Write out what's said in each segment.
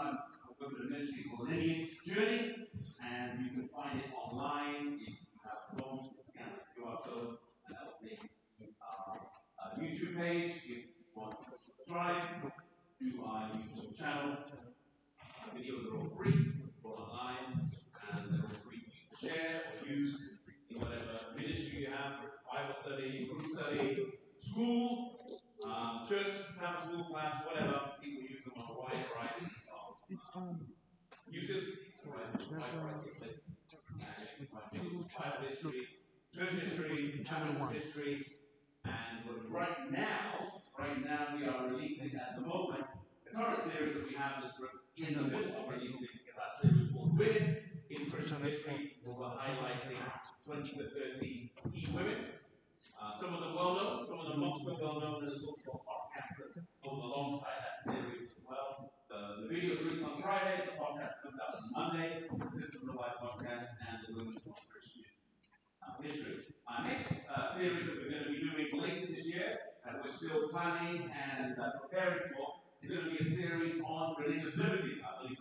I'm going to the ministry called Lineage Journey, and you can find it online. If you have phones, you can scan the QR code, and that will take you to our YouTube page. If you want to subscribe to our YouTube channel, the videos are all free, all online, and they're all free for you to share or use in whatever ministry you have, Bible study, group study, school, church, Sabbath school class, whatever. People use them on a wide variety of uses. Bible history, church history, channel history, and right now we are releasing at the moment the current series that we have that's in the middle of releasing is our series called Women in Christian History. We're highlighting 20 to 30 key women. Some of them well known, some of them not so well known, and there's also a podcast that goes alongside that series as well. The video is released on Friday, the podcast comes out on Monday, this is the live podcast, and the Women in Christian History. Our next series that we're going to be doing later this year, and we're still planning and preparing for, is going to be a series on religious liberty. I believe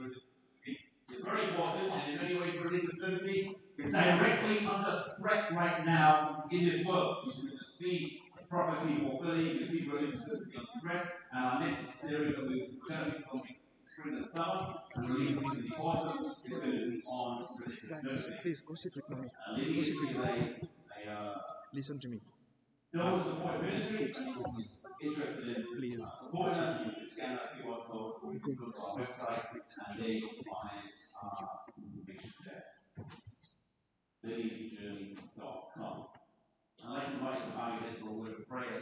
it's very important, and in many ways religious liberty is directly under threat right now in this world. You can see prophecy fulfilling, you can see religious liberty under threat, and our next series that we're going to be filming spring and summer, and releasing in the autumn, is going to be on religious liberty. Please go sit with mommy. Go sit with mommy. Listen to me. Don't support ministry. Interested in please supporting us, you can scan that QR code or you can go to our website and there you'll find information there. lineagejourney.com. I'd like to invite you to bow your heads for a word of prayer.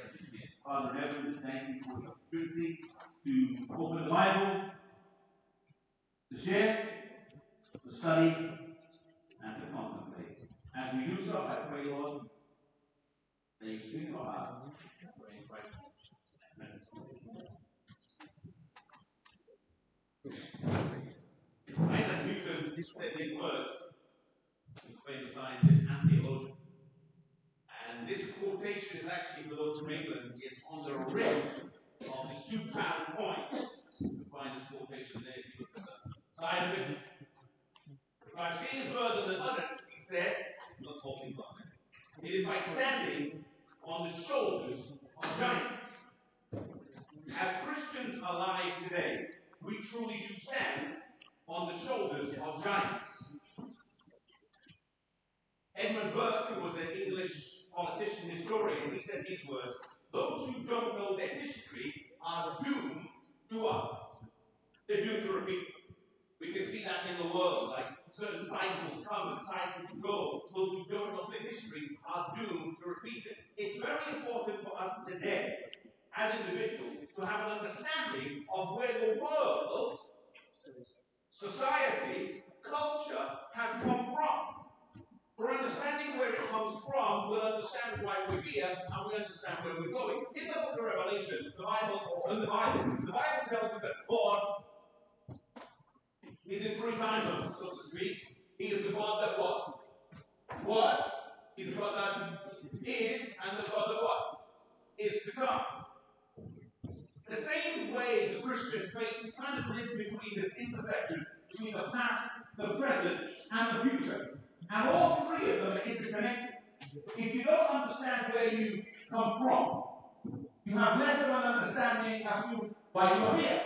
Father in heaven, thank you for the opportunity to open the Bible, to share, to study, and to contemplate. As we do so, I pray, Lord, that you speak to our hearts. Isaac Newton said these words, he's a famous scientist and theologian. And this quotation is actually, for those from England, it's on the rim of this £2 coin. You can find this quotation there if you look at the side of it. If I've seen it further than others, he said, not holding on it. It is by standing on the shoulders of giants. As Christians alive today, we truly do stand on the shoulders of giants. Edmund Burke, who was an English politician historian, he said these words: those who don't know their history are doomed to what? They're doomed to repeat. We can see that in the world, like certain cycles come and cycles go. Those who don't know their history are doomed to repeat it. It's very important for us today, as individuals, to have an understanding of where the world, society, culture has come from. For understanding where it comes from, we'll understand why we're here, and we understand where we're going. In the book of Revelation, the Bible tells us that God is in three time zones, so to speak. He is the God that what? Was, he's the God that is, and the God that what? Is to come. The same way the Christian faith kind of live between this intersection between the past, the present, and the future. And all three of them are interconnected. If you don't understand where you come from, you have less of an understanding as to why you are here.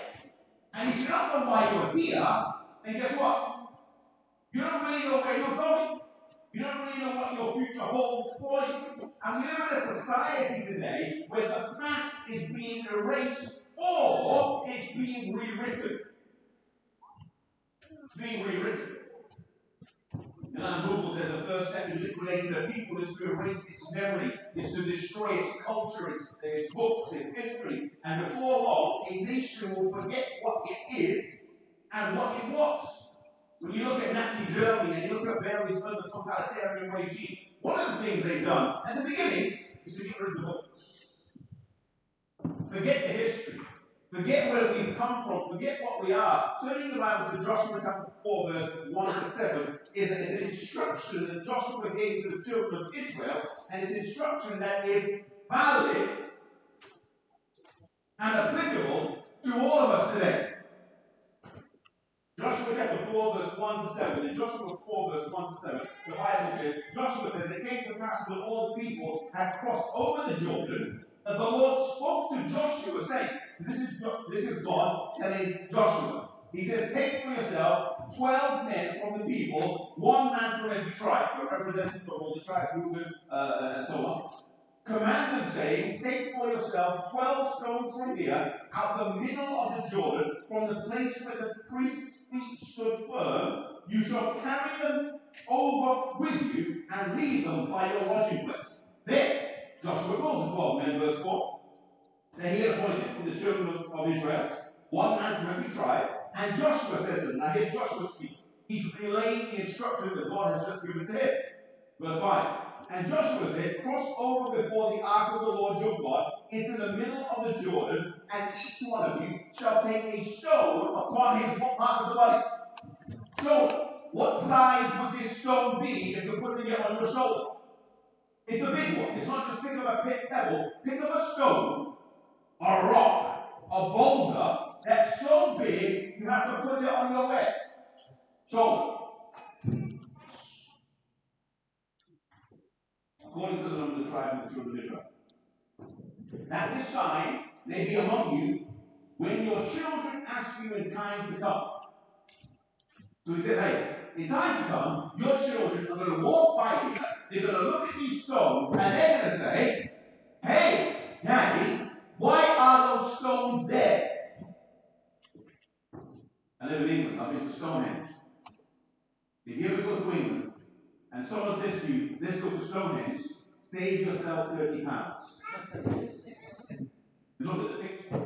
And if you don't know why you're here, then guess what? You don't really know where you're going. You don't really know what your future holds for you. And we live in a society today where the past is being erased or it's being rewritten. It's being rewritten. Google said the first step in liquidating a people is to erase its memory, is to destroy its culture, its books, its history. And before long, a nation will forget what it is and what it was. When you look at Nazi Germany and you look at various other totalitarian regimes, one of the things they've done at the beginning is to get rid of the books. Forget the history. Forget where we've come from. Forget what we are. Turning the Bible to Joshua chapter 4, verse 1 to 7 is an instruction that Joshua gave to the children of Israel, and it's instruction that is valid and applicable to all of us today. 4, verse 1 to 7. In Joshua 4, verse 1 to 7, the Bible says, Joshua says, it came to pass when all the people had crossed over the Jordan, that the Lord spoke to Joshua, saying, this is God telling Joshua. He says, take for yourself 12 men from the people, one man from every tribe, a representative of all the tribes, and so on. Command them, saying, take for yourself 12 stones from here, out the middle of the Jordan, from the place where the priest's feet stood firm. You shall carry them over with you, and leave them by your lodging place. Then Joshua calls the 12 men, verse 4. They he had appointed from the children of Israel, one man from every tribe. And Joshua says to them, now here's Joshua speaking. He's relaying the instruction that God has just given to him. Verse 5. And Joshua said, cross over before the ark of the Lord your God into the middle of the Jordan, and each one of you shall take a stone upon his mark of the body. Shoulder. What size would this stone be if you're putting it on your shoulder? It's a big one. It's not just pick up a pebble. Pick up a stone, a rock, a boulder that's so big you have to put it on your head. Shoulder. According to the number of the tribes of the children of Israel. Now this sign may be among you when your children ask you in time to come. So he said, hey, in time to come, your children are going to walk by here, they're going to look at these stones, and they're going to say, hey, Daddy, why are those stones there? I live in England, I've been to Stonehenge. If you ever go to England, and someone says to you, let's go to Stonehenge, save yourself £30. Look at the picture.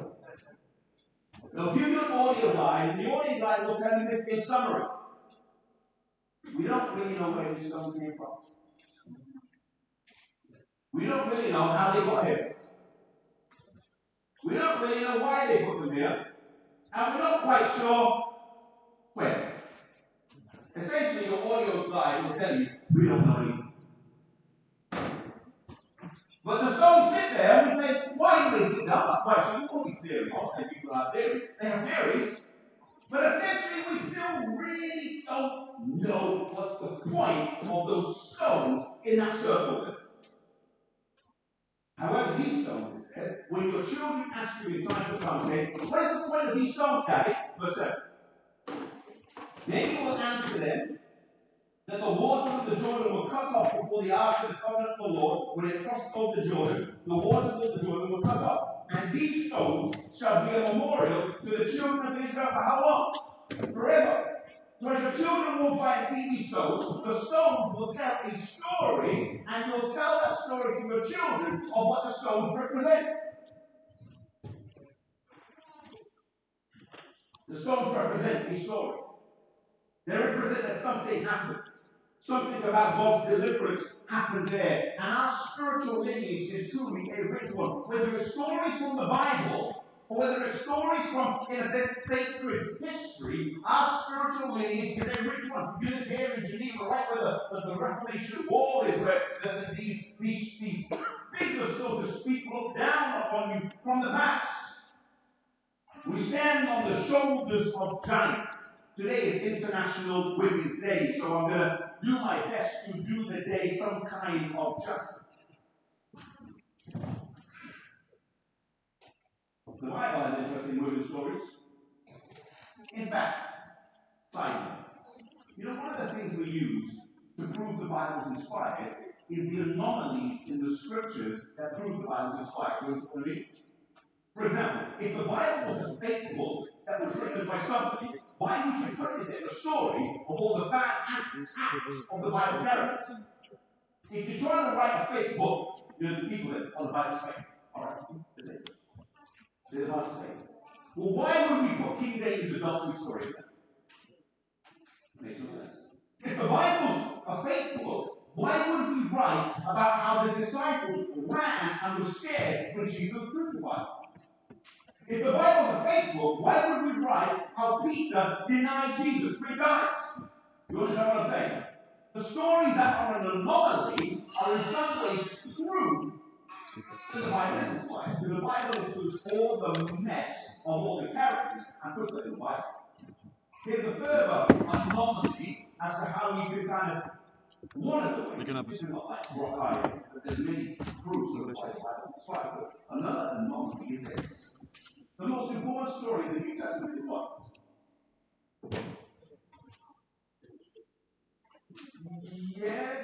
They'll give you an audio guide, and the audio guide will tell you this in summary. We don't really know where these stones came from. We don't really know how they got here. We don't really know why they put them here. And we're not quite sure when. Essentially, your audio guide will tell you, we don't know either. But the stones sit there, and we say, why do they sit there? I'm not quite sure. All these theories, I'll say people have theories. They have theories. But essentially, we still really don't know what's the point of those stones in that circle. However, these stones, it says, when your children ask you in time to come, say, what is the point of these stones, Daddy? Verse 7. Then you will answer them that the water of the Jordan were cut off before the ark of the covenant of the Lord, when it crossed over the Jordan, the waters of the Jordan were cut off. And these stones shall be a memorial to the children of Israel for how long? Forever. So as your children walk by and see these stones, the stones will tell a story, and you'll tell that story to your children of what the stones represent. The stones represent a story. They represent that something happened. Something about God's deliverance happened there. And our spiritual lineage is truly a rich one. Whether it's stories from the Bible, or whether it's stories from, in a sense, sacred history, our spiritual lineage is a rich one. You live here in Geneva, right where the Reformation wall is, where these figures, so to speak, look down upon you from the past. We stand on the shoulders of giants. Today is International Women's Day, so I'm going to do my best to do the day some kind of justice. The Bible has interesting women's stories. In fact, finally, one of the things we use to prove the Bible is inspired is the anomalies in the scriptures that prove the Bible is inspired. You know what I mean? For example, if the Bible was a fake book that was written by somebody, why would you put in there the stories of all the bad acts of the Bible characters? If you're trying to write a fake book, the people that on the Bible's fake. Alright, this is it. The Bible's fake. Well, why would we put King David's adultery story in there? Makes no sense. If the Bible's a fake book, why would we write about how the disciples ran and were scared when Jesus was crucified? If the Bible is a fake book, why would we write how Peter denied Jesus 3 times? You understand what I'm saying? The stories that are an anomaly are in some ways proof that the Bible is inspired. Because the Bible includes all the mess of all the characters and puts it in the Bible. Here's a further anomaly as to how you can kind of one of the ways, this is not like rock eye, but there's many proofs of why it's like another anomaly is this. The most important story in the New Testament is what? Yeah.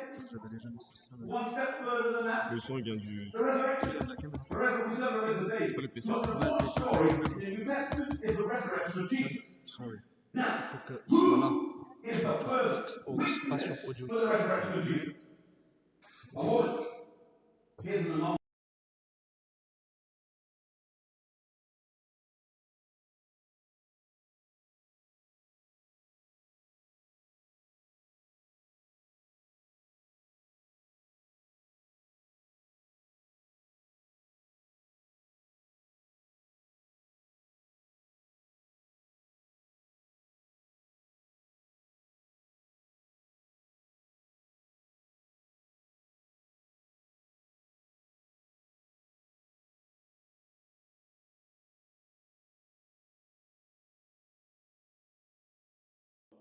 One step further than that. Le son vient du. The resurrection. The resurrection. C'est pas le PC. The most important story in the New Testament is the resurrection of Jesus. Sorry. Now, Il faut qu'il soit là. is the first Pas sur audio. for the resurrection of Jesus? A woman. Here's an anomaly.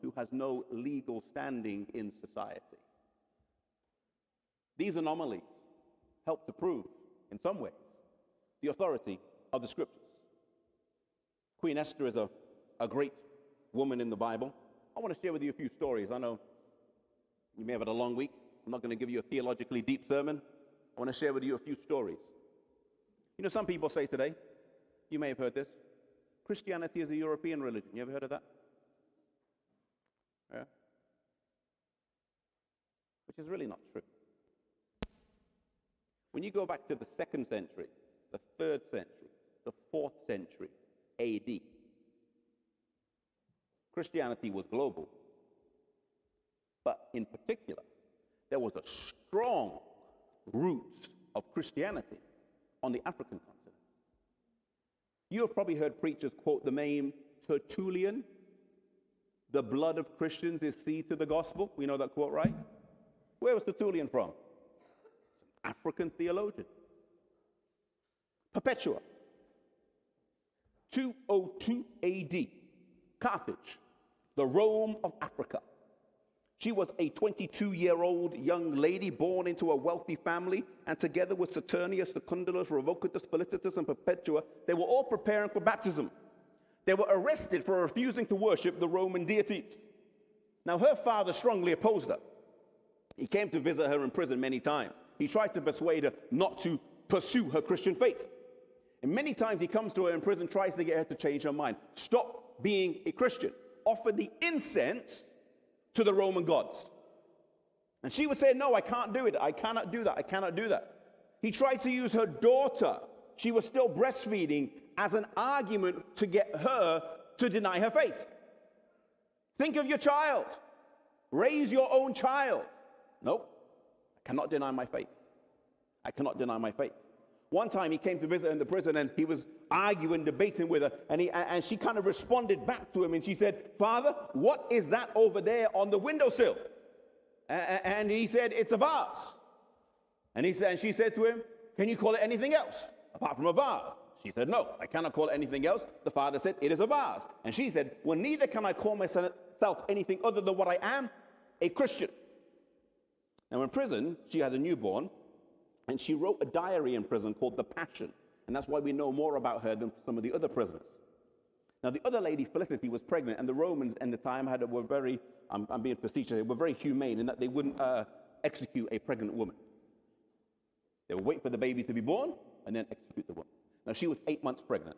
Who has no legal standing in society. These anomalies help to prove, in some ways, the authority of the scriptures. Queen Esther is a great woman in the Bible. I want to share with you a few stories. I know you may have had a long week. I'm not going to give you a theologically deep sermon. I want to share with you a few stories. You know, some people say today, you may have heard this, Christianity is a European religion. You ever heard of that? Yeah. Which is really not true. When you go back to the 2nd century, the 3rd century, the 4th century AD, Christianity was global. But in particular, there was a strong root of Christianity on the African continent. You have probably heard preachers quote the name Tertullian. The blood of Christians is seed to the gospel. We know that quote, right? Where was Tertullian from? An African theologian. Perpetua, 202 AD, Carthage, the Rome of Africa. She was a 22-year-old young lady born into a wealthy family, and together with Saturnius, Secundulus, Revocatus, Felicitas, and Perpetua, they were all preparing for baptism. They were arrested for refusing to worship the Roman deities. Now, her father strongly opposed her. He came to visit her in prison many times. He tried to persuade her not to pursue her Christian faith. And many times he comes to her in prison, tries to get her to change her mind. Stop being a Christian. Offer the incense to the Roman gods. And she would say, no, I can't do it. I cannot do that. I cannot do that. He tried to use her daughter. She was still breastfeeding as an argument to get her to deny her faith. Think of your child. Raise your own child. Nope. I cannot deny my faith. I cannot deny my faith. One time he came to visit her in the prison and he was arguing, debating with her, and she kind of responded back to him and she said, Father, what is that over there on the windowsill? And he said, it's a vase. And she said to him, can you call it anything else apart from a vase? She said, no, I cannot call it anything else. The father said, it is a vase. And she said, well, neither can I call myself anything other than what I am, a Christian. Now in prison, she had a newborn, and she wrote a diary in prison called The Passion. And that's why we know more about her than some of the other prisoners. Now the other lady, Felicity, was pregnant, and the Romans in the time were very, I'm being facetious, they were very humane in that they wouldn't execute a pregnant woman. They would wait for the baby to be born and then execute the woman. Now, she was 8 months pregnant,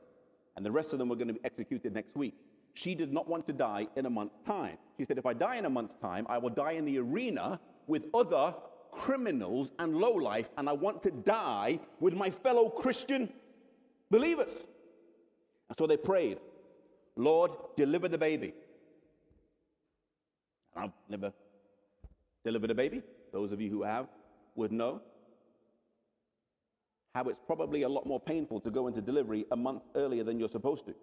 and the rest of them were going to be executed next week. She did not want to die in a month's time. She said, if I die in a month's time, I will die in the arena with other criminals and lowlife, and I want to die with my fellow Christian believers. And so they prayed, Lord, deliver the baby. And I've never delivered a baby. Those of you who have would know how it's probably a lot more painful to go into delivery a month earlier than you're supposed to.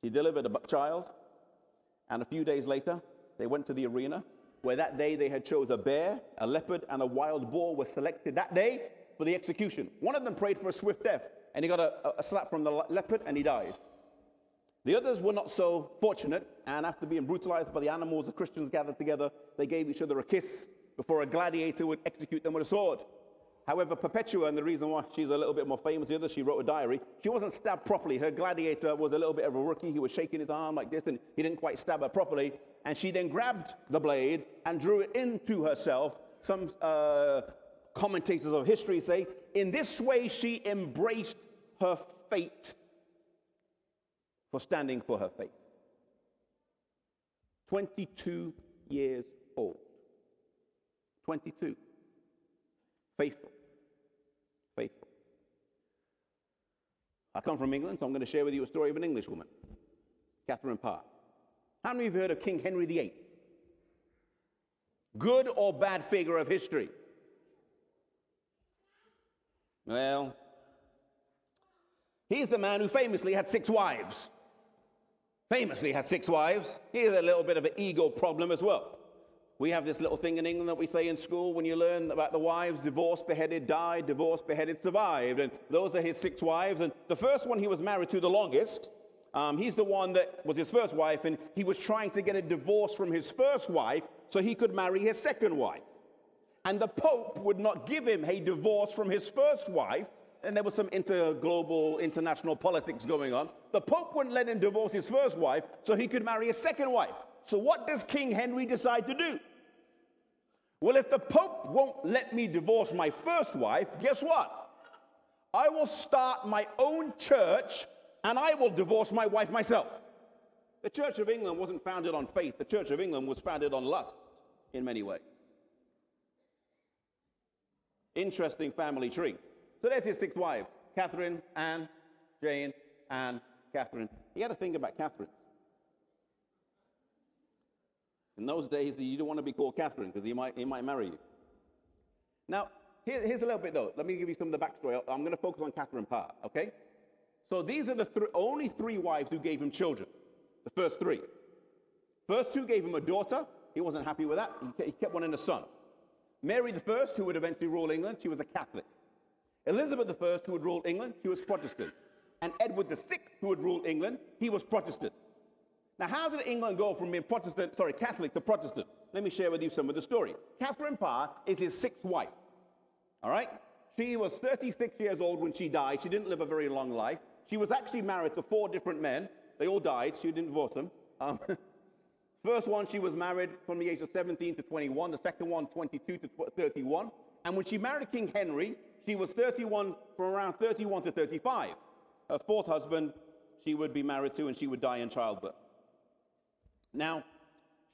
He delivered a child, and a few days later, they went to the arena, where that day they had chose a bear, a leopard, and a wild boar were selected that day for the execution. One of them prayed for a swift death, and he got a slap from the leopard, and he dies. The others were not so fortunate, and after being brutalized by the animals, the Christians gathered together. They gave each other a kiss before a gladiator would execute them with a sword. However, Perpetua, and the reason why she's a little bit more famous than the others, she wrote a diary. She wasn't stabbed properly. Her gladiator was a little bit of a rookie. He was shaking his arm like this, and he didn't quite stab her properly. And she then grabbed the blade and drew it into herself. Some commentators of history say, in this way she embraced her fate for standing for her faith. 22 years old. 22. Faithful. Faithful. I come from England, so I'm going to share with you a story of an English woman, Catherine Parr. How many of you have heard of King Henry VIII? Good or bad figure of history? Well, he's the man who famously had 6 wives. Famously had 6 wives. He has a little bit of an ego problem as well. We have this little thing in England that we say in school when you learn about the wives: divorced, beheaded, died, divorced, beheaded, survived. And those are his 6 wives. And the first one he was married to the longest. He's the one that was his first wife, and he was trying to get a divorce from his first wife so he could marry his second wife. And the Pope would not give him a divorce from his first wife, and there was some interglobal, international politics going on. The Pope wouldn't let him divorce his first wife so he could marry his second wife. So what does King Henry decide to do? Well, if the Pope won't let me divorce my first wife, guess what? I will start my own church and I will divorce my wife myself. The Church of England wasn't founded on faith. The Church of England was founded on lust in many ways. Interesting family tree. So there's his 6 wives: Catherine, Anne, Jane, Anne, Catherine. He had a thing about Catherine. In those days, you don't want to be called Catherine because he might marry you. Now, here's a little bit though. Let me give you some of the backstory. I'm going to focus on Catherine Parr, okay? So these are the only 3 wives who gave him children. The first 3. First 2 gave him a daughter. He wasn't happy with that. He kept wanting a son. Mary the First, who would eventually rule England, she was a Catholic. Elizabeth the First, who would rule England, she was Protestant. And Edward the Sixth, who would rule England, he was Protestant. Now, how did England go from being Catholic to Protestant? Let me share with you some of the story. Catherine Parr is his 6th wife. All right? She was 36 years old when she died. She didn't live a very long life. She was actually married to 4 different men. They all died. She didn't divorce them. First one, she was married from the age of 17 to 21. The second one, 22 to 31. And when she married King Henry, she was 31, from around 31 to 35. Her 4th husband, she would be married to, and she would die in childbirth. Now,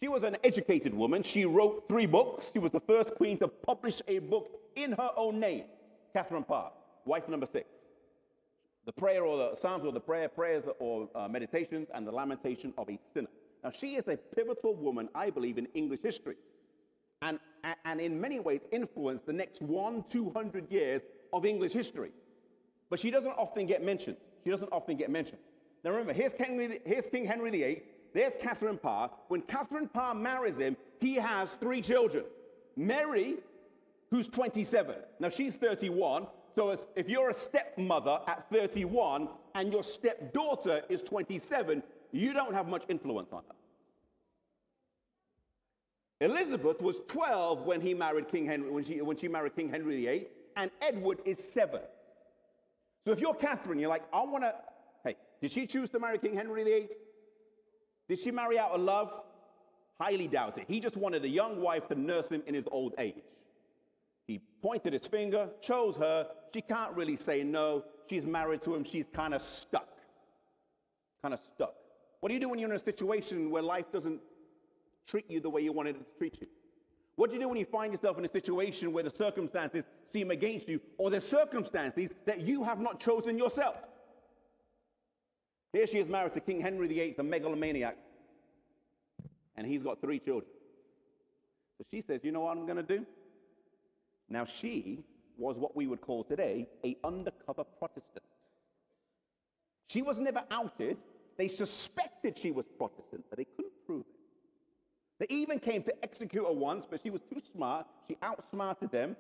she was an educated woman. She wrote 3 books. She was the first queen to publish a book in her own name. Catherine Parr, wife number 6. The prayer or the Psalms or the prayers or meditations and the lamentation of a sinner. Now, she is a pivotal woman, I believe, in English history. And in many ways influenced the next 200 years of English history. But she doesn't often get mentioned. She doesn't often get mentioned. Now remember, here's King Henry VIII. There's Catherine Parr. When Catherine Parr marries him, he has 3 children. Mary, who's 27. Now she's 31. So if you're a stepmother at 31 and your stepdaughter is 27, you don't have much influence on her. Elizabeth was 12 when he married King Henry, when she married King Henry VIII, and Edward is 7. So if you're Catherine, you're like, hey, did she choose to marry King Henry VIII? Did she marry out of love? Highly doubt it. He just wanted a young wife to nurse him in his old age. He pointed his finger, chose her. She can't really say no. She's married to him. She's kind of stuck. What do you do when you're in a situation where life doesn't treat you the way you wanted it to treat you? What do you do when you find yourself in a situation where the circumstances seem against you, or the circumstances that you have not chosen yourself? Here she is married to King Henry VIII, the megalomaniac, and he's got 3 children. So she says, you know what I'm going to do? Now she was what we would call today an undercover Protestant. She was never outed. They suspected she was Protestant, but they couldn't prove it. They even came to execute her once, but she was too smart. She outsmarted them.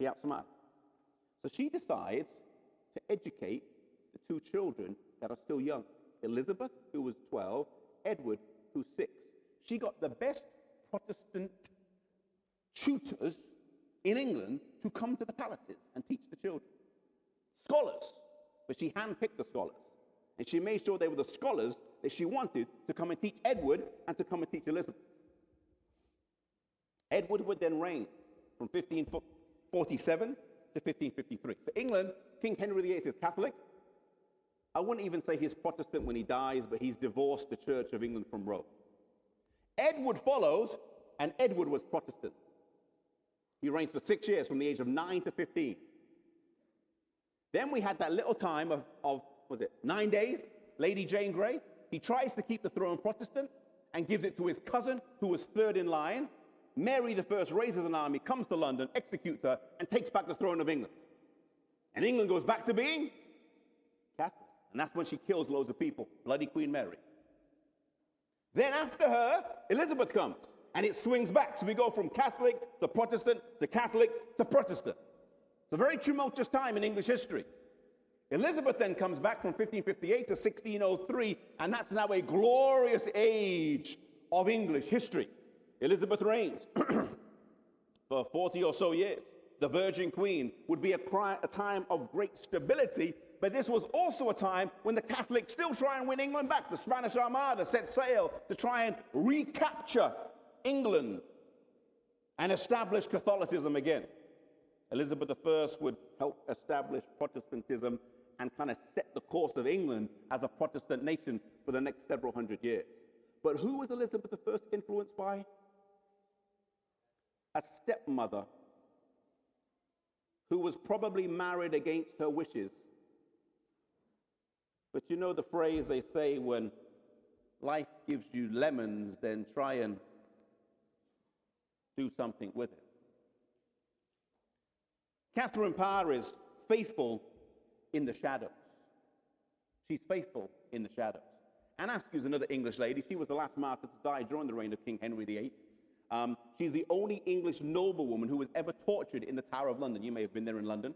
So she decides to educate the two children that are still young. Elizabeth, who was 12, Edward, who's 6. She got the best Protestant tutors in England to come to the palaces and teach the children. Scholars, but she handpicked the scholars. And she made sure they were the scholars that she wanted to come and teach Edward and to come and teach Elizabeth. Edward would then reign from 1547 to 1553. So England, King Henry VIII is Catholic. I wouldn't even say he's Protestant when he dies, but he's divorced the Church of England from Rome. Edward follows, and Edward was Protestant. He reigns for 6 years, from the age of 9 to 15. Then we had that little time of 9 days, Lady Jane Grey. He tries to keep the throne Protestant and gives it to his cousin, who was third in line. Mary I raises an army, comes to London, executes her, and takes back the throne of England. And England goes back to being Catholic. And that's when she kills loads of people, bloody Queen Mary. Then after her, Elizabeth comes, and it swings back. So we go from Catholic to Protestant to Catholic to Protestant. It's a very tumultuous time in English history. Elizabeth then comes back from 1558 to 1603, and that's now a glorious age of English history. Elizabeth reigns for 40 or so years. The Virgin Queen would be a time of great stability, but this was also a time when the Catholics still try and win England back. The Spanish Armada set sail to try and recapture England and establish Catholicism again. Elizabeth I would help establish Protestantism and kind of set the course of England as a Protestant nation for the next several hundred years. But who was Elizabeth I influenced by? A stepmother who was probably married against her wishes. But you know the phrase they say, when life gives you lemons, then try and do something with it. Catherine Parr is faithful in the shadows. She's faithful in the shadows. Anne Askew is another English lady. She was the last martyr to die during the reign of King Henry VIII. She's the only English noblewoman who was ever tortured in the Tower of London. You may have been there in London.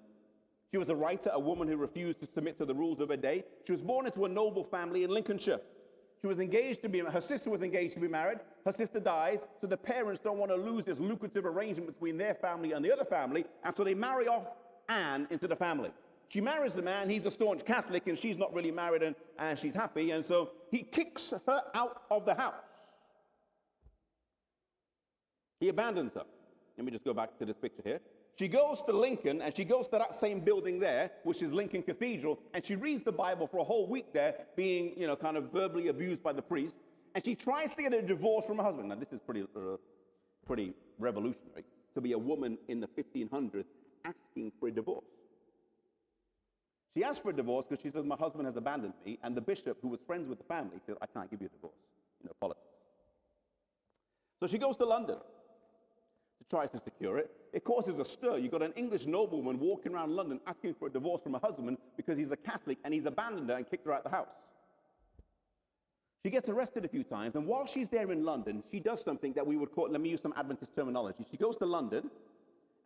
She was a writer, a woman who refused to submit to the rules of her day. She was born into a noble family in Lincolnshire. She was engaged to be, her sister was engaged to be married. Her sister dies, so the parents don't want to lose this lucrative arrangement between their family and the other family, and so they marry off Anne into the family. She marries the man, he's a staunch Catholic, and she's not really married, and she's happy, and so he kicks her out of the house. He abandons her. Let me just go back to this picture here. She goes to Lincoln, and she goes to that same building there, which is Lincoln Cathedral, and she reads the Bible for a whole week there, being, kind of verbally abused by the priest, and she tries to get a divorce from her husband. Now, this is pretty revolutionary, to be a woman in the 1500s asking for a divorce. She asks for a divorce because she says, my husband has abandoned me, and the bishop, who was friends with the family, says, I can't give you a divorce. Politics. So she goes to London. Tries to secure it. It causes a stir. You've got an English nobleman walking around London asking for a divorce from her husband because he's a Catholic and he's abandoned her and kicked her out of the house. She gets arrested a few times, and while she's there in London, she does something that we would call, let me use some Adventist terminology. She goes to London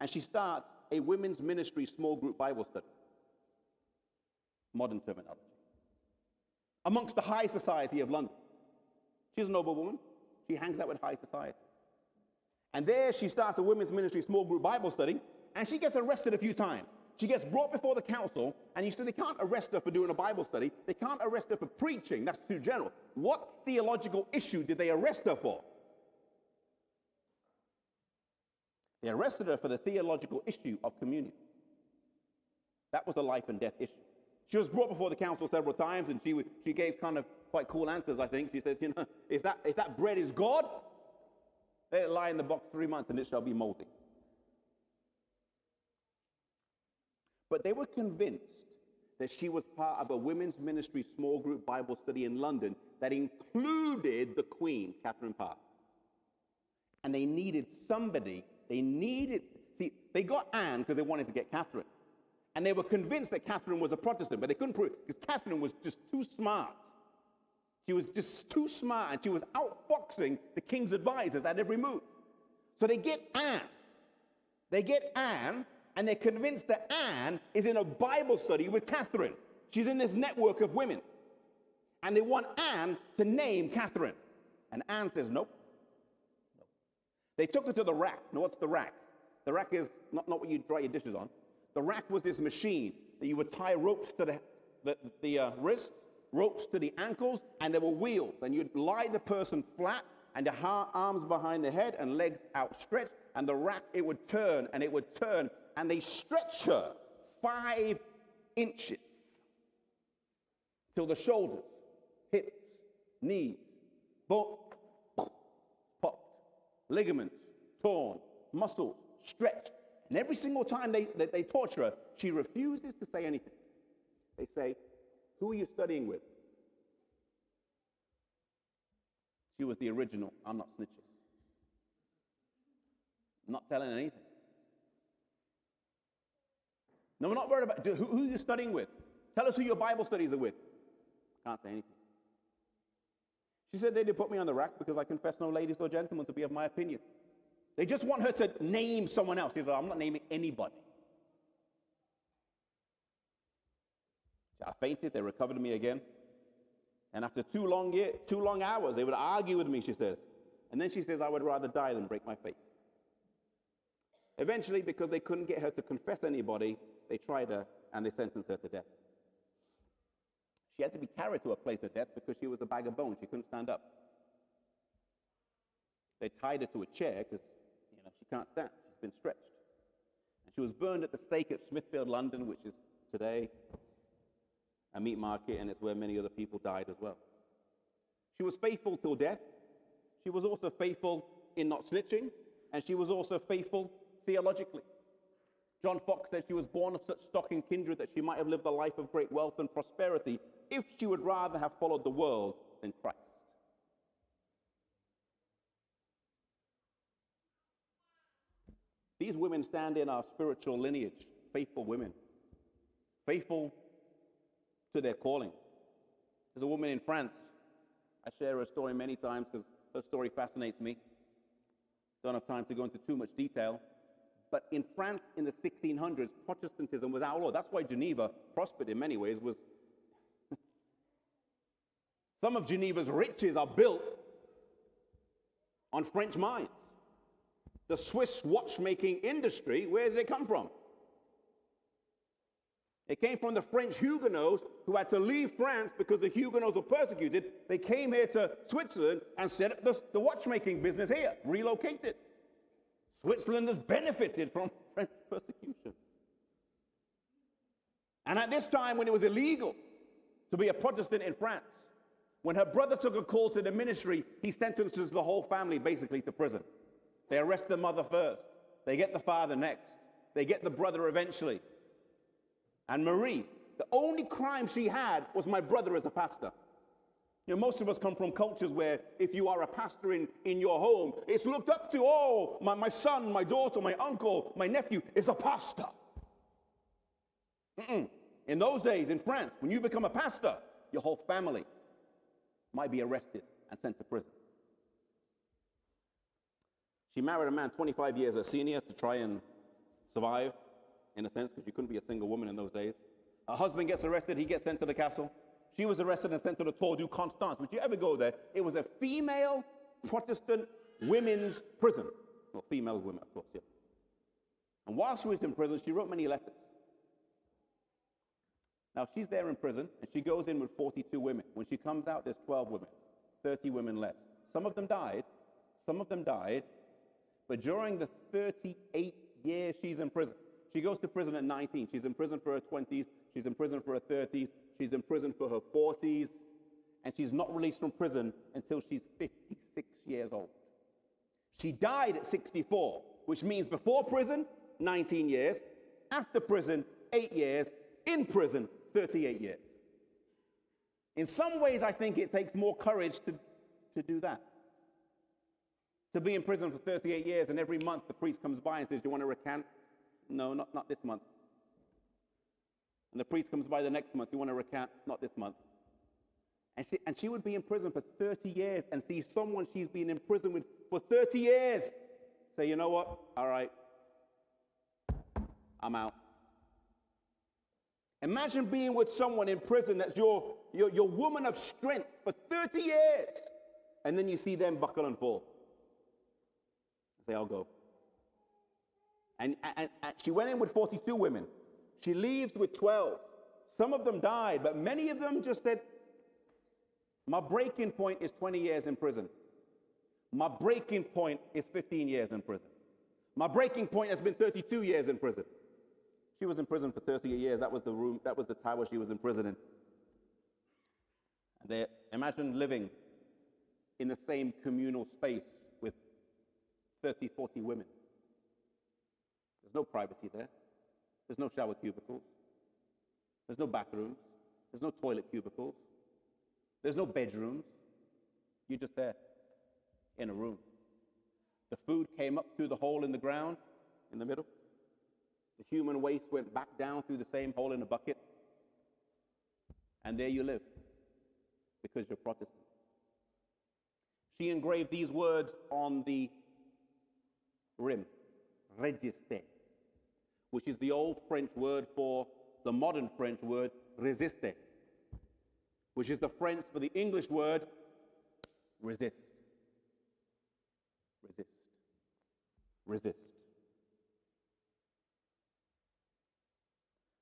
and she starts a women's ministry small group Bible study. Modern terminology. Amongst the high society of London. She's a noblewoman. She hangs out with high society. And there she starts a women's ministry small group Bible study, and she gets arrested a few times. She gets brought before the council, and you see they can't arrest her for doing a Bible study. They can't arrest her for preaching. That's too general. What theological issue did they arrest her for? They arrested her for the theological issue of communion. That was a life and death issue. She was brought before the council several times, and she gave kind of quite cool answers, I think. She says, if that bread is God, let it lie in the box 3 months and it shall be moldy. But they were convinced that she was part of a women's ministry small group Bible study in London that included the Queen, Catherine Parr. And they needed somebody, they got Anne because they wanted to get Catherine. And they were convinced that Catherine was a Protestant, but they couldn't prove it because Catherine was just too smart. She was just too smart, and she was outfoxing the king's advisors at every move. So they get Anne. And they're convinced that Anne is in a Bible study with Catherine. She's in this network of women. And they want Anne to name Catherine. And Anne says, nope. They took her to the rack. Now, what's the rack? The rack is not what you dry your dishes on. The rack was this machine that you would tie ropes to the wrists, ropes to the ankles, and there were wheels. And you'd lie the person flat, and the arms behind the head and legs outstretched, and the rack, it would turn, and it would turn, and they stretched her 5 inches till the shoulders, hips, knees, bone, popped, ligaments torn, muscles stretched. And every single time they torture her, she refuses to say anything. They say, who are you studying with? She was the original. I'm not snitching. I'm not telling anything. No, we're not worried about who are you studying with. Tell us who your Bible studies are with. I can't say anything. She said they did put me on the rack because I confess no ladies or gentlemen to be of my opinion. They just want her to name someone else. She said, I'm not naming anybody. I fainted. They recovered me again. And after 2 long hours, they would argue with me, she says. And then she says, I would rather die than break my faith. Eventually, because they couldn't get her to confess anybody, they tried her and they sentenced her to death. She had to be carried to a place of death because she was a bag of bones. She couldn't stand up. They tied her to a chair because, she can't stand. She's been stretched. And she was burned at the stake at Smithfield, London, which is today a meat market, and it's where many other people died as well. She was faithful till death. She was also faithful in not snitching, and she was also faithful theologically. John Fox said she was born of such stock and kindred that she might have lived a life of great wealth and prosperity if she would rather have followed the world than Christ. These women stand in our spiritual lineage, faithful women, faithful to their calling. There's a woman in France. I share her story many times because her story fascinates me. Don't have time to go into too much detail. But in France in the 1600s, Protestantism was outlawed. That's why Geneva prospered in many ways. Some of Geneva's riches are built on French mines. The Swiss watchmaking industry, where did it come from? It came from the French Huguenots who had to leave France because the Huguenots were persecuted. They came here to Switzerland and set up the watchmaking business here, relocated. Switzerland has benefited from French persecution. And at this time, when it was illegal to be a Protestant in France, when her brother took a call to the ministry, he sentences the whole family basically to prison. They arrest the mother first. They get the father next. They get the brother eventually. And Marie, the only crime she had was my brother as a pastor. Most of us come from cultures where if you are a pastor in your home, it's looked up to, oh, my son, my daughter, my uncle, my nephew is a pastor. In those days in France, when you become a pastor, your whole family might be arrested and sent to prison. She married a man 25 years her senior to try and survive, in a sense, because you couldn't be a single woman in those days. Her husband gets arrested, he gets sent to the castle. She was arrested and sent to the Tour du Constance. Would you ever go there? It was a female Protestant women's prison. Well, female women, of course, yeah. And while she was in prison, she wrote many letters. Now, she's there in prison, and she goes in with 42 women. When she comes out, there's 12 women, 30 women less. Some of them died, but during the 38 years she's in prison, she goes to prison at 19. She's in prison for her 20s. She's in prison for her 30s. She's in prison for her 40s. And she's not released from prison until she's 56 years old. She died at 64, which means before prison, 19 years. After prison, 8 years. In prison, 38 years. In some ways, I think it takes more courage to do that. To be in prison for 38 years, and every month the priest comes by and says, do you want to recant? No, not this month. And the priest comes by the next month, you want to recant? Not this month. And she would be in prison for 30 years and see someone she's been in prison with for 30 years say, you know what? All right, I'm out. Imagine being with someone in prison that's your woman of strength for 30 years, and then you see them buckle and fall. Say, I'll go. And she went in with 42 women. She leaves with 12. Some of them died, but many of them just said, my breaking point is 20 years in prison. My breaking point is 15 years in prison. My breaking point has been 32 years in prison. She was in prison for 30 years. That was the room, that was the tower she was in prison in. And imagine living in the same communal space with 30, 40 women. There's no privacy there. There's no shower cubicles. There's no bathrooms. There's no toilet cubicles. There's no bedrooms. You're just there in a room. The food came up through the hole in the ground in the middle. The human waste went back down through the same hole in the bucket. And there you live because you're Protestant. She engraved these words on the rim, register, which is the old French word for the modern French word résister, which is the French for the English word resist. Resist. Resist.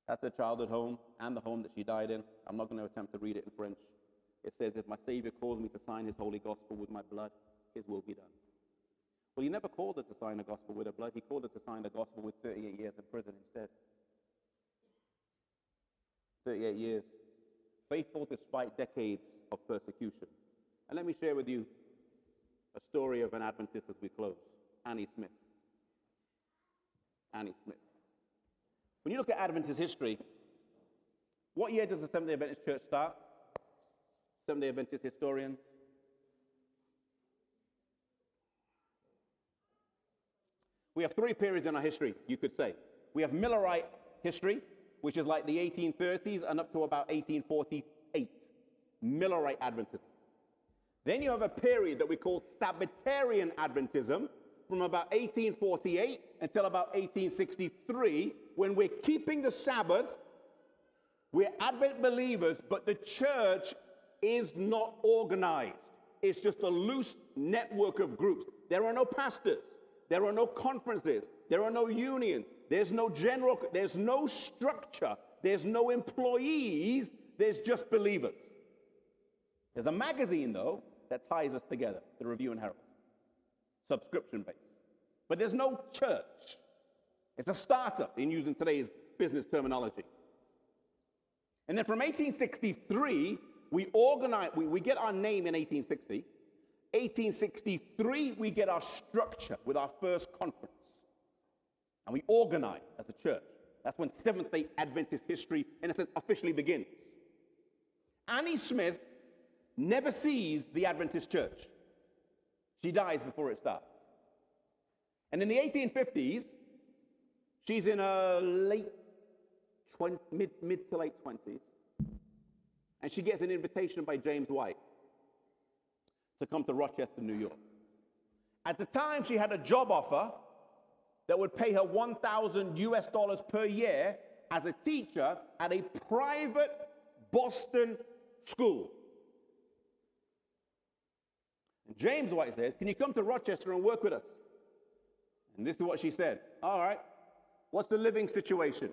That's her childhood home and the home that she died in. I'm not going to attempt to read it in French. It says, if my Savior calls me to sign his holy gospel with my blood, his will be done. Well, he never called her to sign the gospel with her blood. He called her to sign the gospel with 38 years in prison instead. 38 years. Faithful despite decades of persecution. And let me share with you a story of an Adventist as we close. Annie Smith. Annie Smith. When you look at Adventist history, what year does the Seventh-day Adventist Church start? Seventh-day Adventist historians. We have three periods in our history, you could say. We have Millerite history, which is like the 1830s and up to about 1848. Millerite Adventism. Then you have a period that we call Sabbatarian Adventism from about 1848 until about 1863, when we're keeping the Sabbath, we're Advent believers, but the church is not organized. It's just a loose network of groups. There are no pastors. There are no conferences. There are no unions. There's no there's no structure. There's no employees. There's just believers. There's a magazine, though, that ties us together, the Review and Herald. Subscription-based. But there's no church. It's a startup, in using today's business terminology. And then from 1863, we get our name in 1860. 1863, we get our structure with our first conference. And we organize as a church. That's when Seventh-day Adventist history, in a sense, officially begins. Annie Smith never sees the Adventist church. She dies before it starts. And in the 1850s, she's in her mid to late 20s, and she gets an invitation by James White to come to Rochester, New York. At the time, she had a job offer that would pay her $1,000 per year as a teacher at a private Boston school. And James White says, can you come to Rochester and work with us? And this is what she said. All right, what's the living situation?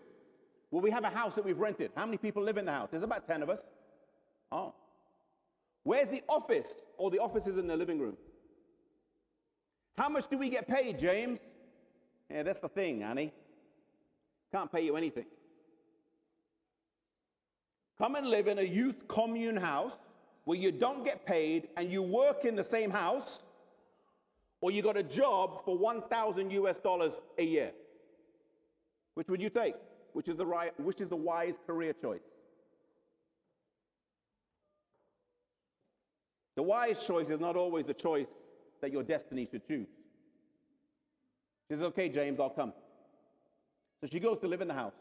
Well, we have a house that we've rented. How many people live in the house? There's about 10 of us. Oh. Where's the office? Oh, the office is in the living room. How much do we get paid, James? Yeah, that's the thing, Annie. Can't pay you anything. Come and live in a youth commune house where you don't get paid and you work in the same house, or you got a job for $1,000 a year. Which would you take? Which is the wise career choice? The wise choice is not always the choice that your destiny should choose. She says, okay, James, I'll come. So she goes to live in the house.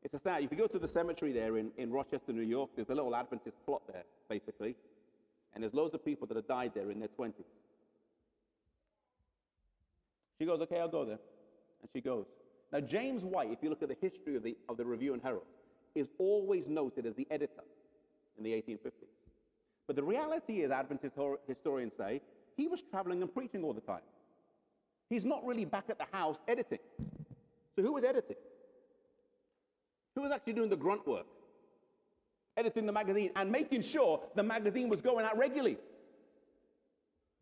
It's a sad, if you go to the cemetery there in Rochester, New York, there's a little Adventist plot there, basically. And there's loads of people that have died there in their 20s. She goes, okay, I'll go there. And she goes. Now, James White, if you look at the history of the Review and Herald, is always noted as the editor in the 1850s. But the reality is, Adventist historians say, he was traveling and preaching all the time. He's not really back at the house editing. So who was editing? Who was actually doing the grunt work? Editing the magazine and making sure the magazine was going out regularly.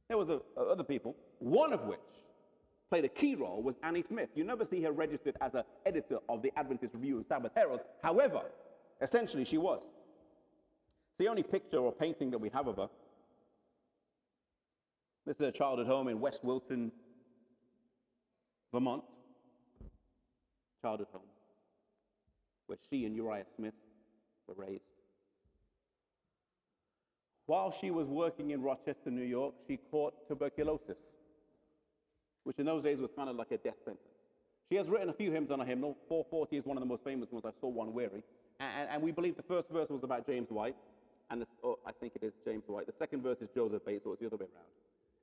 There was other people, one of which played a key role was Annie Smith. You never see her registered as an editor of the Adventist Review and Sabbath Herald. However, essentially she was. It's the only picture or painting that we have of her. This is her childhood home in West Wilton, Vermont. Childhood home, where she and Uriah Smith were raised. While she was working in Rochester, New York, she caught tuberculosis, which in those days was kind of like a death sentence. She has written a few hymns on a hymnal. 440 is one of the most famous ones. I saw one weary. And we believe the first verse was about James White, and I think it is James White. The second verse is Joseph Bates, so it's the other way around.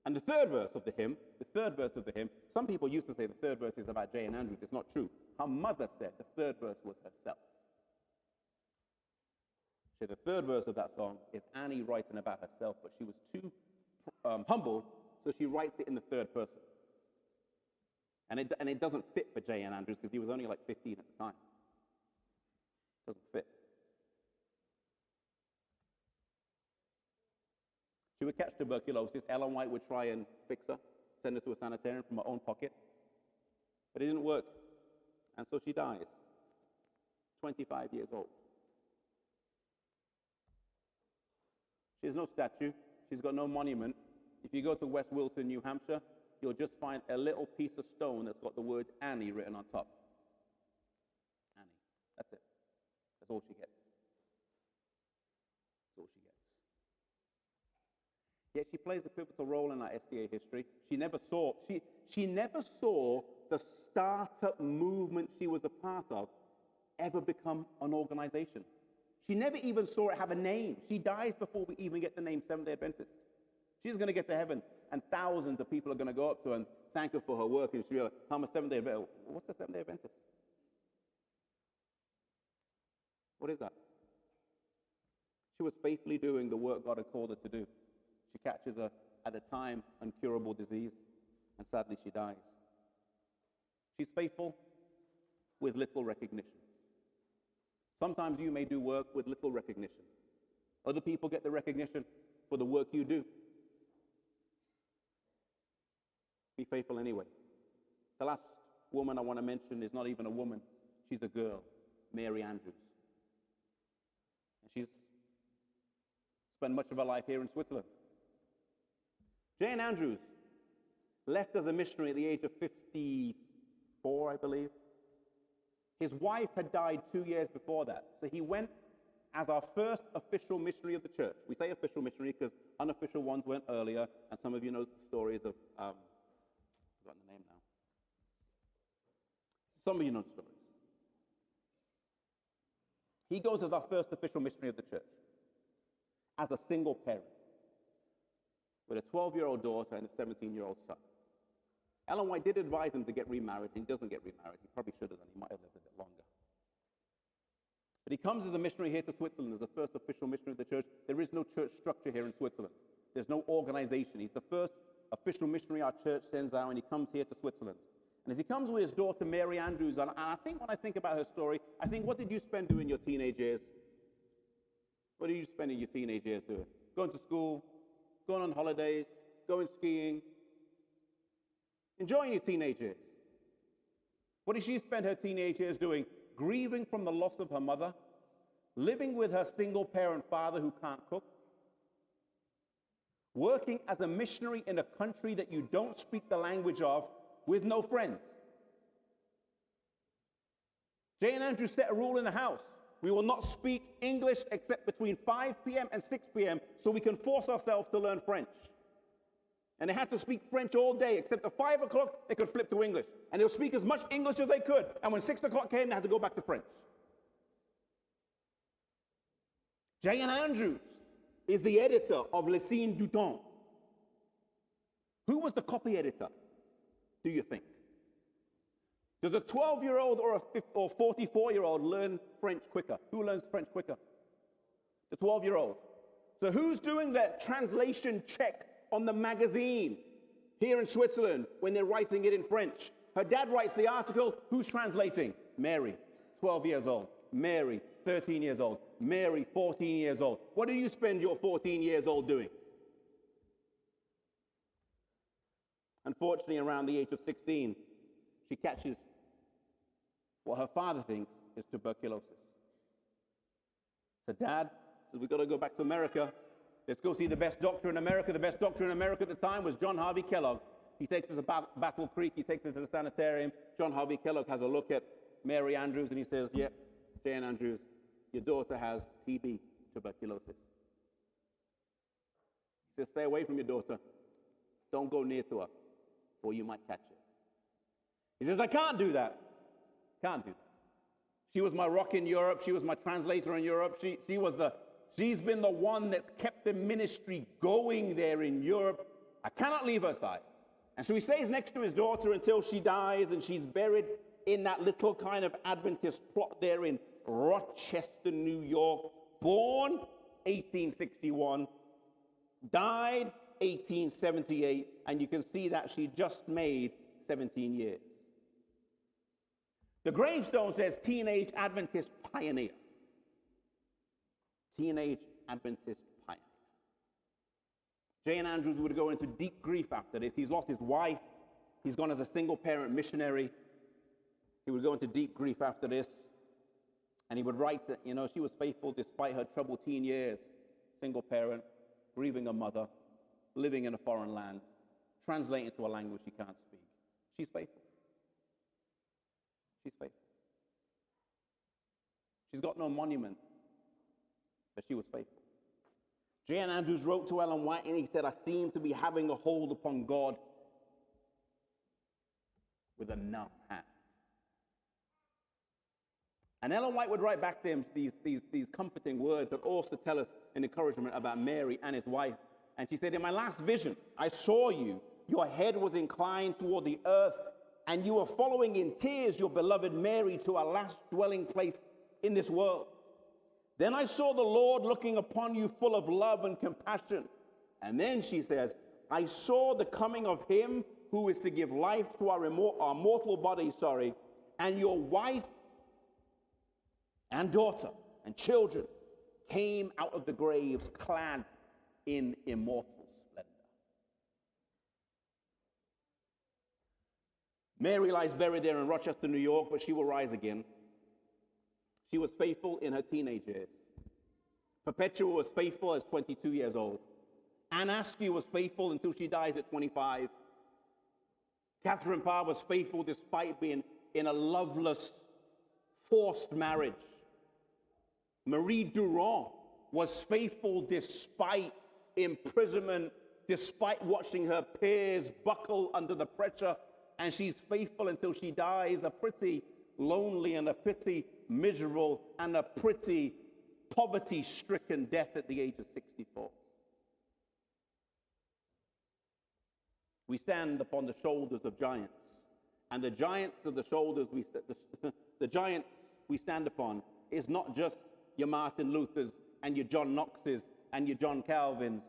And the third verse of the hymn, some people used to say the third verse is about Jane Andrews. It's not true. Her mother said the third verse was herself. So the third verse of that song is Annie writing about herself, but she was too humble, so she writes it in the third person. And it doesn't fit for J.N. Andrews because he was only like 15 at the time. Doesn't fit. She would catch tuberculosis. Ellen White would try and fix her, send her to a sanitarium from her own pocket. But it didn't work. And so she dies, 25 years old. She has no statue. She's got no monument. If you go to West Wilton, New Hampshire, you'll just find a little piece of stone that's got the word Annie written on top. Annie. That's it. That's all she gets. That's all she gets. Yet she plays a pivotal role in our SDA history. She never saw the startup movement she was a part of ever become an organization. She never even saw it have a name. She dies before we even get the name Seventh-day Adventist. She's going to get to heaven, and thousands of people are going to go up to her and thank her for her work, and she'll be like, I'm a Seventh-day Adventist. What's a Seventh-day Adventist? What is that? She was faithfully doing the work God had called her to do. She catches a, at the time, incurable disease, and sadly she dies. She's faithful with little recognition. Sometimes you may do work with little recognition. Other people get the recognition for the work you do. Be faithful anyway. The last woman I want to mention is not even a woman. She's a girl, Mary Andrews. And she's spent much of her life here in Switzerland. Jane Andrews left as a missionary at the age of 54, I believe. His wife had died 2 years before that. So he went as our first official missionary of the church. We say official missionary because unofficial ones went earlier, and some of you know stories of, I've forgotten the name now. Some of you know the stories. He goes as our first official missionary of the church, as a single parent, with a 12-year-old daughter and a 17-year-old son. Ellen White did advise him to get remarried, and he doesn't get remarried. He probably should have done. He might have lived a bit longer. But he comes as a missionary here to Switzerland, as the first official missionary of the church. There is no church structure here in Switzerland. There's no organization. He's the first official missionary our church sends out, and he comes here to Switzerland. And as he comes with his daughter, Mary Andrews, and I think when I think about her story, I think, what did you spend doing your teenage years? What did you spend in your teenage years doing? Going to school, going on holidays, going skiing, enjoying your teenage years. What did she spend her teenage years doing? Grieving from the loss of her mother, living with her single-parent father who can't cook, working as a missionary in a country that you don't speak the language of with no friends. Jane Andrews set a rule in the house. We will not speak English except between 5 p.m. and 6 p.m. so we can force ourselves to learn French. And they had to speak French all day, except at 5 o'clock, they could flip to English. And they'll speak as much English as they could. And when 6 o'clock came, they had to go back to French. Jane Andrews is the editor of Le Signe du Temps. Who was the copy editor, do you think? Does a 12-year-old or a 44-year-old learn French quicker? Who learns French quicker? The 12-year-old. So who's doing that translation check on the magazine here in Switzerland when they're writing it in French? Her dad writes the article. Who's translating? Mary, 12 years old. Mary, 13 years old. Mary, 14 years old. What do you spend your 14 years old doing? Unfortunately, around the age of 16, she catches what her father thinks is tuberculosis. So Dad says, we've got to go back to America. Let's go see the best doctor in America. The best doctor in America at the time was John Harvey Kellogg. He takes us to Battle Creek. He takes us to the sanitarium. John Harvey Kellogg has a look at Mary Andrews, and he says, yep, Jane Andrews, your daughter has TB, tuberculosis. He says, stay away from your daughter. Don't go near to her, or you might catch it. He says, I can't do that. Can't do that. She was my rock in Europe. She was my translator in Europe. She's been the one that's kept the ministry going there in Europe. I cannot leave her side. And so he stays next to his daughter until she dies, and she's buried in that little kind of Adventist plot there in Rochester, New York. Born 1861, died 1878, and you can see that she just made 17 years. The gravestone says Teenage Adventist Pioneer. Teenage Adventist Pioneer. Jane Andrews would go into deep grief after this. He's lost his wife. He's gone as a single-parent missionary. He would go into deep grief after this. And he would write that, she was faithful despite her troubled teen years. Single parent, grieving a mother, living in a foreign land, translating to a language she can't speak. She's faithful. She's faithful. She's got no monument, but she was faithful. Jane Andrews wrote to Ellen White, and he said, I seem to be having a hold upon God with a numb hand. And Ellen White would write back to him these comforting words that also tell us an encouragement about Mary and his wife. And she said, in my last vision, I saw you. Your head was inclined toward the earth, and you were following in tears your beloved Mary to our last dwelling place in this world. Then I saw the Lord looking upon you full of love and compassion. And then she says, I saw the coming of him who is to give life to our mortal bodies, and your wife and daughter and children came out of the graves clad in immortal splendor. Mary lies buried there in Rochester, New York, but she will rise again. She was faithful in her teenage years. Perpetua was faithful as 22 years old. Anne Askew was faithful until she dies at 25. Catherine Parr was faithful despite being in a loveless, forced marriage. Marie Durand was faithful despite imprisonment, despite watching her peers buckle under the pressure, and she's faithful until she dies a pretty lonely and a pretty miserable and a pretty poverty-stricken death at the age of 64. We stand upon the shoulders of giants, and the giants of the shoulders the giants we stand upon is not just your Martin Luthers and your John Knoxes and your John Calvins.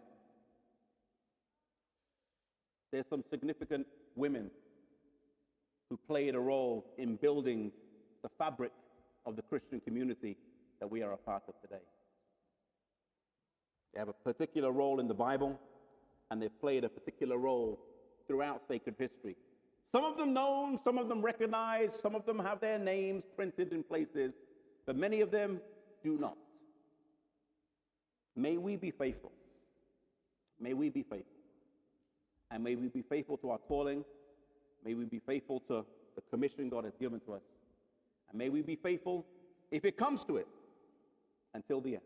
There's some significant women who played a role in building the fabric of the Christian community that we are a part of today. They have a particular role in the Bible, and they've played a particular role throughout sacred history. Some of them known, some of them recognized, some of them have their names printed in places, but many of them do not. May we be faithful. May we be faithful. And may we be faithful to our calling. May we be faithful to the commission God has given to us. And may we be faithful, if it comes to it, until the end.